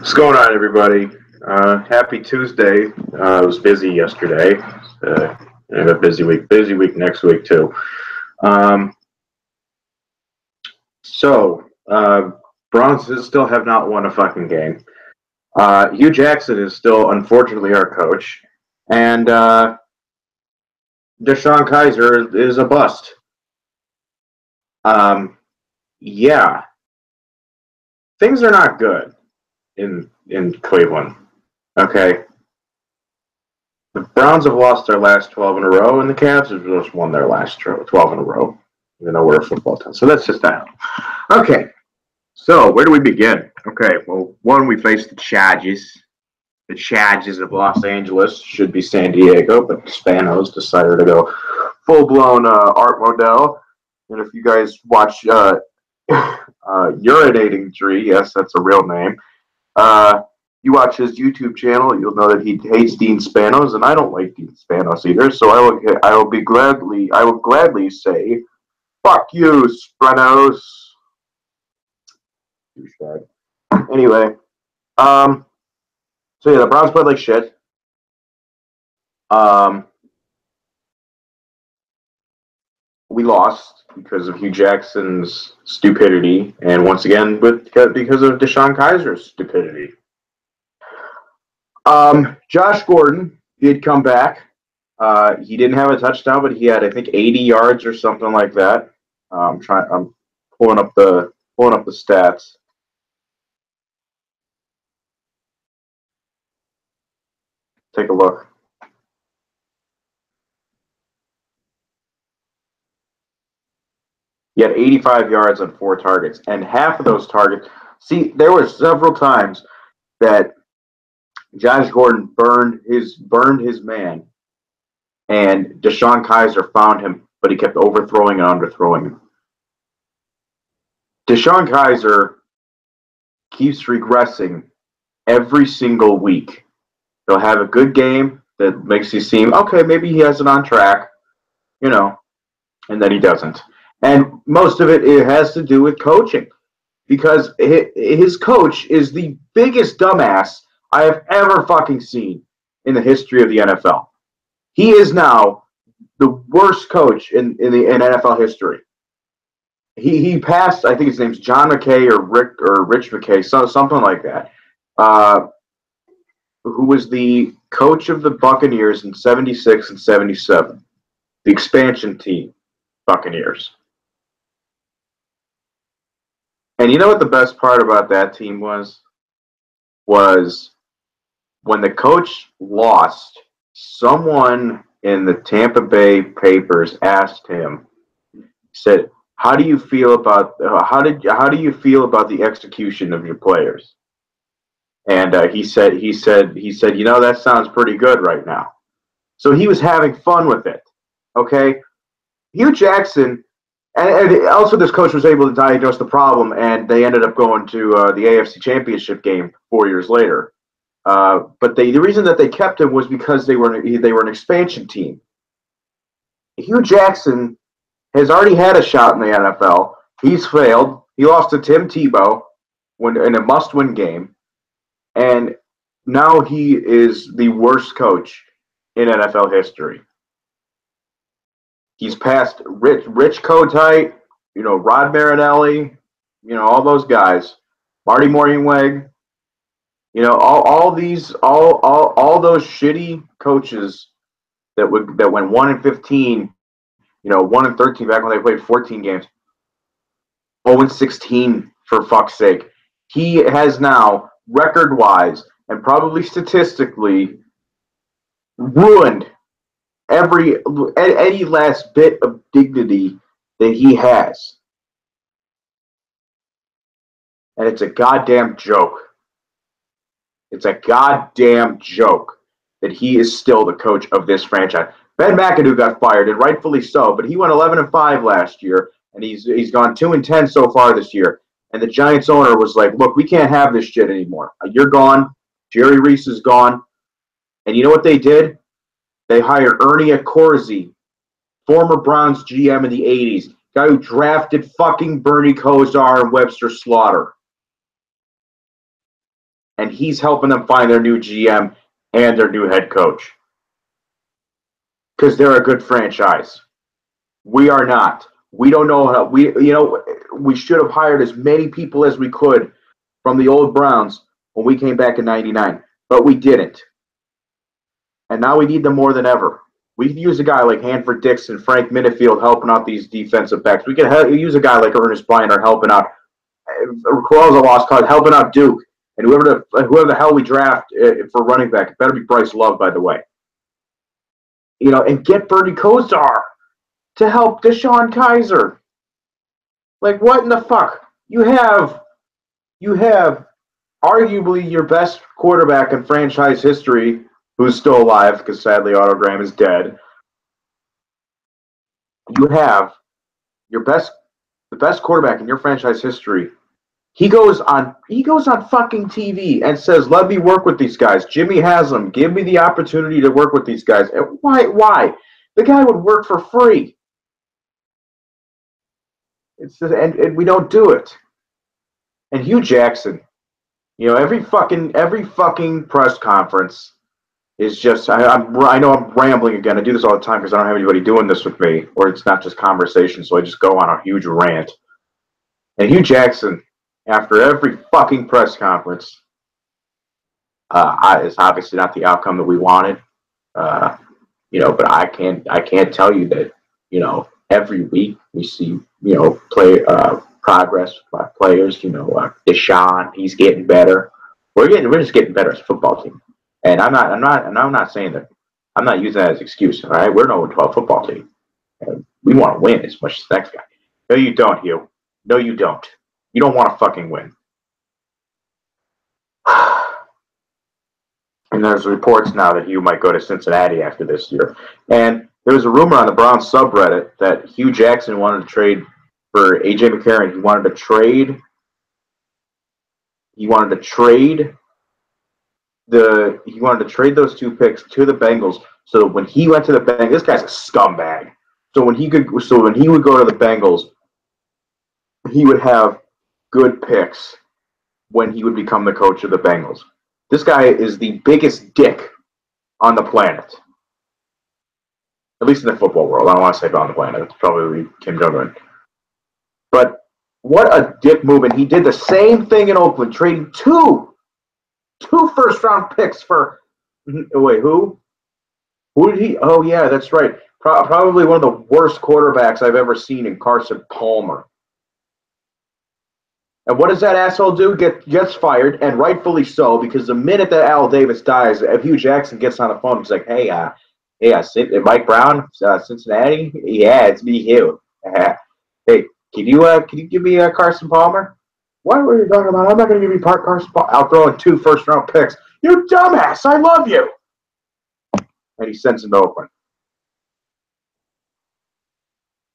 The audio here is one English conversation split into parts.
What's going on, everybody? Happy Tuesday. I was busy yesterday. I have a busy week. Busy week next week too. Um, so Browns still have not won a fucking game. Hugh Jackson is still, unfortunately, our coach, and Deshaun Kaiser is a bust. Yeah, things are not good in Cleveland. Okay, the Browns have lost their last 12 in a row, and the Cavs have just won their last 12 in a row, even though we're a football team. So that's just that. Okay, so where do we begin? Okay, well, one, we face the Chargers. The Chargers of Los Angeles should be San Diego, but the Spanos decided to go full-blown Art Modell. And if you guys watch Urinating Tree, yes, that's a real name, you watch his YouTube channel, you'll know that he hates Dean Spanos, and I don't like Dean Spanos either. So I will gladly say, fuck you, Spanos. Anyway, so yeah, the Browns played like shit. We lost because of Hugh Jackson's stupidity, and once again, because of Deshaun Kaiser's stupidity. Josh Gordon did come back. He didn't have a touchdown, but he had, I think, 80 yards or something like that. I'm pulling up the stats. Take a look. He had 85 yards on 4 targets, and half of those targets. See, there were several times that Josh Gordon burned his man, and Deshaun Kaiser found him, but he kept overthrowing and underthrowing him. Deshaun Kaiser keeps regressing every single week. He'll have a good game that makes you seem, okay, maybe he has it on track, and then he doesn't. And most of it has to do with coaching, because his coach is the biggest dumbass I have ever fucking seen in the history of the NFL. He is now the worst coach in NFL history. He passed, I think his name's John McKay or Rich McKay, something like that, who was the coach of the Buccaneers in 76 and 77, the expansion team Buccaneers. And you know what the best part about that team was? Was when the coach lost, someone in the Tampa Bay papers asked him, said, "How do you feel about the execution of your players?" And he said, that sounds pretty good right now. So he was having fun with it. Okay, Hugh Jackson. And also, this coach was able to diagnose the problem, and they ended up going to the AFC Championship game 4 years later. But the reason that they kept him was because they were an expansion team. Hugh Jackson has already had a shot in the NFL. He's failed. He lost to Tim Tebow in a must-win game, and now he is the worst coach in NFL history. He's passed Rich Kotite, Rod Marinelli, all those guys, Marty Mornhinweg, all those shitty coaches that went 1-15, 1-13 back when they played 14 games, 0-16 for fuck's sake. He has now, record-wise and probably statistically, ruined any last bit of dignity that he has. And it's a goddamn joke. It's a goddamn joke that he is still the coach of this franchise. Ben McAdoo got fired, and rightfully so, but he went 11-5 last year, and he's gone 2-10 so far this year. And the Giants owner was like, "Look, we can't have this shit anymore. You're gone. Jerry Reese is gone." And you know what they did? They hired Ernie Accorsi, former Browns GM in the 80s, guy who drafted fucking Bernie Kosar and Webster Slaughter. and he's helping them find their new GM and their new head coach. Because they're a good franchise. We are not. We don't know how we should have hired as many people as we could from the old Browns when we came back in '99, but we didn't. And now we need them more than ever. We could use a guy like Hanford Dixon, Frank Minifield helping out these defensive backs. We could use a guy like Ernest Biner helping out. Corral's a lost cause, helping out Duke. And whoever the hell we draft for running back, it better be Bryce Love, by the way. And get Bernie Kosar to help Deshaun Kaiser. Like, what in the fuck? You have arguably your best quarterback in franchise history, who's still alive because sadly Otto Graham is dead. You have the best quarterback in your franchise history. He goes on fucking TV and says, "Let me work with these guys. Jimmy has them. Give me the opportunity to work with these guys." And why? The guy would work for free. It's just, and we don't do it. And Hugh Jackson, every fucking press conference is just. I know I'm rambling again. I do this all the time because I don't have anybody doing this with me, or it's not just conversation. So I just go on a huge rant. And Hugh Jackson, after every fucking press conference, it's obviously not the outcome that we wanted. But I can't tell you that. Every week we see progress by players. Deshaun, he's getting better. We're just getting better as a football team. And I'm not saying that. I'm not using that as an excuse. All right, we're an 0-12 football team. And we want to win as much as the next guy. No, you don't, Hugh. No, you don't. You don't want to fucking win. And there's reports now that Hugh might go to Cincinnati after this year. And there was a rumor on the Browns subreddit that Hugh Jackson wanted to trade for A.J. McCarron. He wanted to trade those two picks to the Bengals. So that when he went to the Bengals, this guy's a scumbag. So when he would go to the Bengals, he would have good picks when he would become the coach of the Bengals. This guy is the biggest dick on the planet. At least in the football world. I don't want to say on the planet. It's probably Kim Jong-un. But what a dick move. And he did the same thing in Oakland, trading two first-round picks for... Wait, who? Who did he... Oh, yeah, that's right. Probably one of the worst quarterbacks I've ever seen in Carson Palmer. And what does that asshole do? Gets fired, and rightfully so, because the minute that Al Davis dies, if Hugh Jackson gets on the phone, he's like, hey, Mike Brown, Cincinnati? Yeah, it's me, Hugh. Hey, can you give me Carson Palmer? What were you talking about? I'm not going to give you Carson Palmer. I'll throw in 2 first-round picks. You dumbass! I love you! And he sends him to Oakland.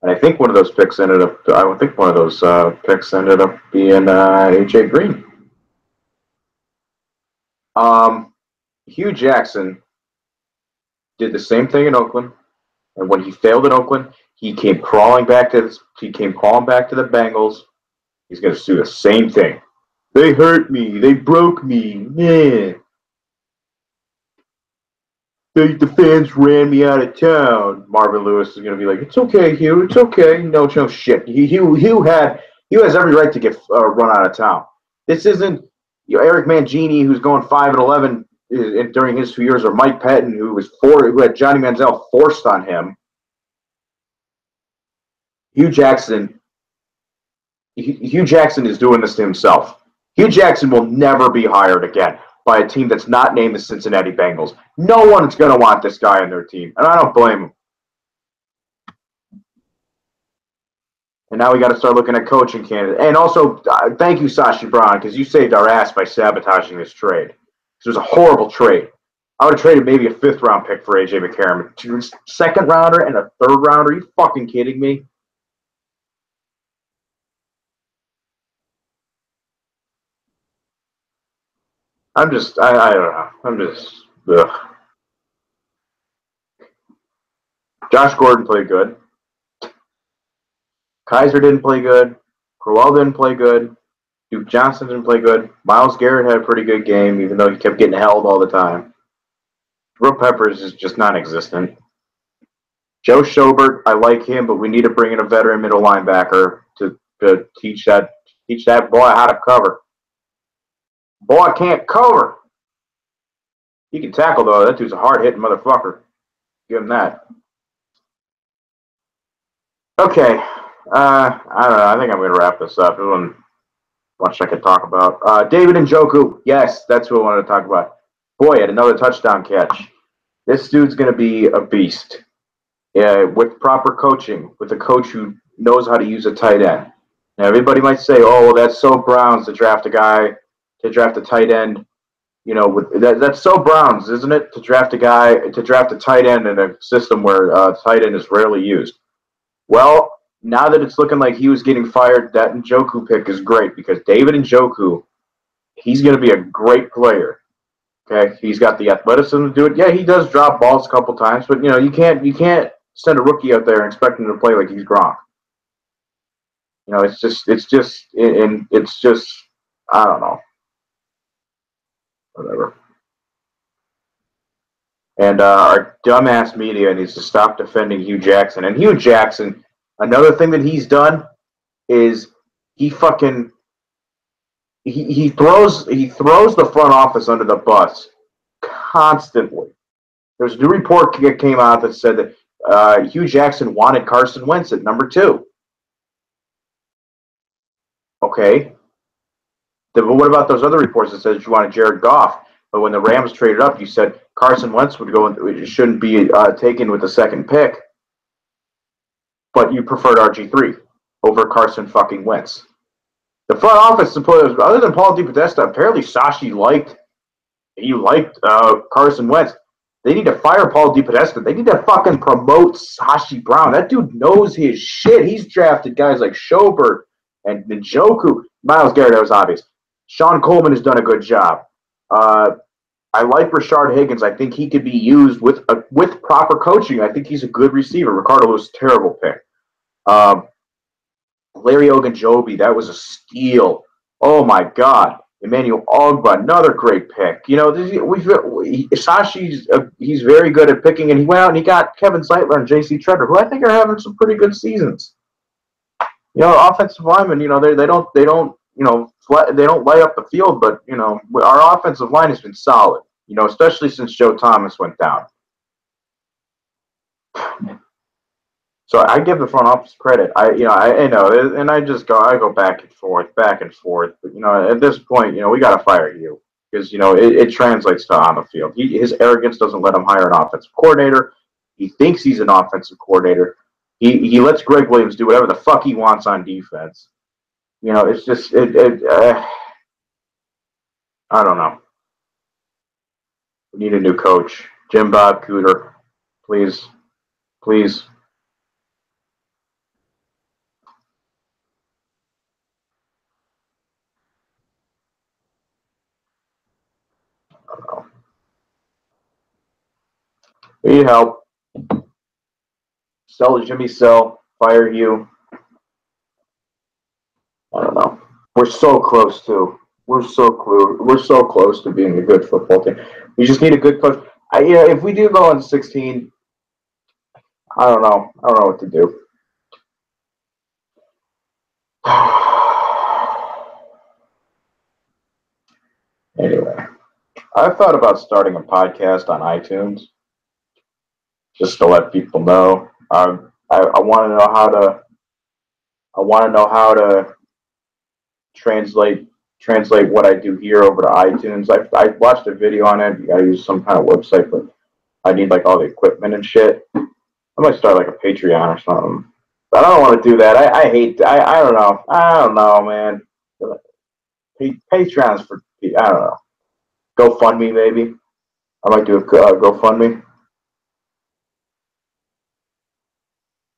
And I think one of those picks ended up being A.J. Green. Hugh Jackson did the same thing in Oakland, and when he failed in Oakland, he came crawling back to the Bengals. He's going to do the same thing. They hurt me. They broke me. Yeah. The fans ran me out of town. Marvin Lewis is going to be like, it's okay, Hugh. It's okay. No shit. Hugh has every right to get run out of town. This isn't Eric Mangini, who's going 5-11 during his 2 years, or Mike Patton, who had Johnny Manziel forced on him. Hugh Jackson is doing this to himself. Hugh Jackson will never be hired again by a team that's not named the Cincinnati Bengals. No one's going to want this guy on their team, and I don't blame him. And now we got to start looking at coaching candidates. And also, thank you, Sashi Brown, because you saved our ass by sabotaging this trade. It was a horrible trade. I would have traded maybe a 5th-round pick for A.J. McCarron. 2nd-rounder and a 3rd-rounder? Are you fucking kidding me? I don't know. Ugh. Josh Gordon played good. Kaiser didn't play good. Crowell didn't play good. Duke Johnson didn't play good. Myles Garrett had a pretty good game, even though he kept getting held all the time. Will Peppers is just non-existent. Joe Schobert, I like him, but we need to bring in a veteran middle linebacker to teach that boy how to cover. Boy can't cover. He can tackle, though. That dude's a hard-hitting motherfucker. Give him that. Okay. I don't know. I think I'm going to wrap this up. There's one much I could talk about. David Njoku. Yes, that's what I wanted to talk about. Boy, had another touchdown catch. This dude's going to be a beast. Yeah, with proper coaching, with a coach who knows how to use a tight end. Now, everybody might say, "Oh, well, that's so Browns to draft a tight end." You know, that's so Browns, isn't it? To draft a tight end in a system where tight end is rarely used. Well, now that it's looking like he was getting fired, that Njoku pick is great because David Njoku, he's going to be a great player. Okay, he's got the athleticism to do it. Yeah, he does drop balls a couple times, but you can't send a rookie out there and expect him to play like he's Gronk. It's just I don't know, whatever. And our dumbass media needs to stop defending Hugh Jackson. And Hugh Jackson, another thing that he's done is he throws the front office under the bus constantly. There's a new report that came out that said that Hugh Jackson wanted Carson Wentz at number 2. Okay. But what about those other reports that said you wanted Jared Goff? But when the Rams traded up, you said Carson Wentz shouldn't be taken with the second pick. But you preferred RG3 over Carson fucking Wentz. The front office employees, other than Paul DePodesta, apparently Sashi liked Carson Wentz. They need to fire Paul DePodesta. They need to fucking promote Sashi Brown. That dude knows his shit. He's drafted guys like Schobert and Njoku. Myles Garrett, that was obvious. Sean Coleman has done a good job. I like Rashard Higgins. I think he could be used with proper coaching. I think he's a good receiver. Ricardo was a terrible pick. Larry Ogunjobi, that was a steal. Oh my God. Emmanuel Ogbah, another great pick. Sashi's he's very good at picking, and he went out and he got Kevin Zeitler and J.C. Tretter, who I think are having some pretty good seasons. Offensive linemen, they don't light up the field, but our offensive line has been solid. Especially since Joe Thomas went down. So I give the front office credit. I know, and I go back and forth. But at this point, we got to fire you because it translates to on the field. His arrogance doesn't let him hire an offensive coordinator. He thinks he's an offensive coordinator. He lets Greg Williams do whatever the fuck he wants on defense. It's just I don't know. We need a new coach, Jim Bob Cooter, please. We need help. Sell Jimmy Sell. Fire you. I don't know. We're so close to. We're so close to being a good football team. We just need a good coach. If we do go on 16, I don't know. I don't know what to do. Anyway, I've thought about starting a podcast on iTunes just to let people know. I want to know how to. I want to know how to translate what I do here over to iTunes. I watched a video on it. I use some kind of website, but I need like all the equipment and shit. I might start like a Patreon or something. But I don't want to do that. I hate. I don't know. I don't know, man. Patreon's for. I don't know. GoFundMe maybe. I might do a GoFundMe.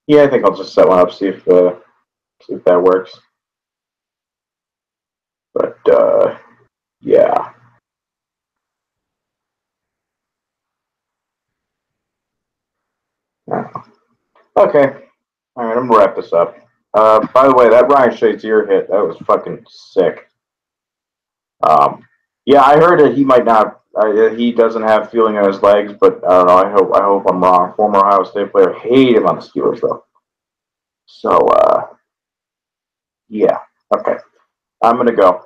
Yeah, I think I'll just set one up, see if that works. But yeah. Okay. All right, I'm gonna wrap this up. By the way, that Ryan Shazier hit, that was fucking sick. Yeah, I heard that he might not. He doesn't have feeling in his legs, but I don't know. I hope I'm wrong. Former Ohio State player, hate him on the Steelers though. So yeah, okay. I'm gonna go.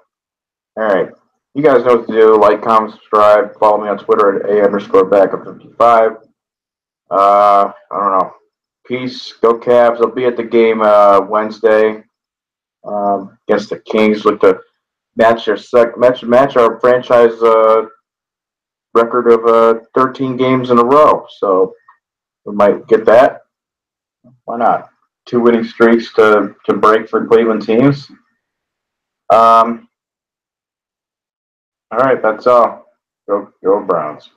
All right. You guys know what to do. Like, comment, subscribe. Follow me on Twitter at a_backup55. I don't know. Peace. Go Cavs. I'll be at the game Wednesday against the Kings. Look to match our franchise record of 13 games in a row. So we might get that. Why not? 2 winning streaks to break for Cleveland teams. All right, that's all. Go Browns.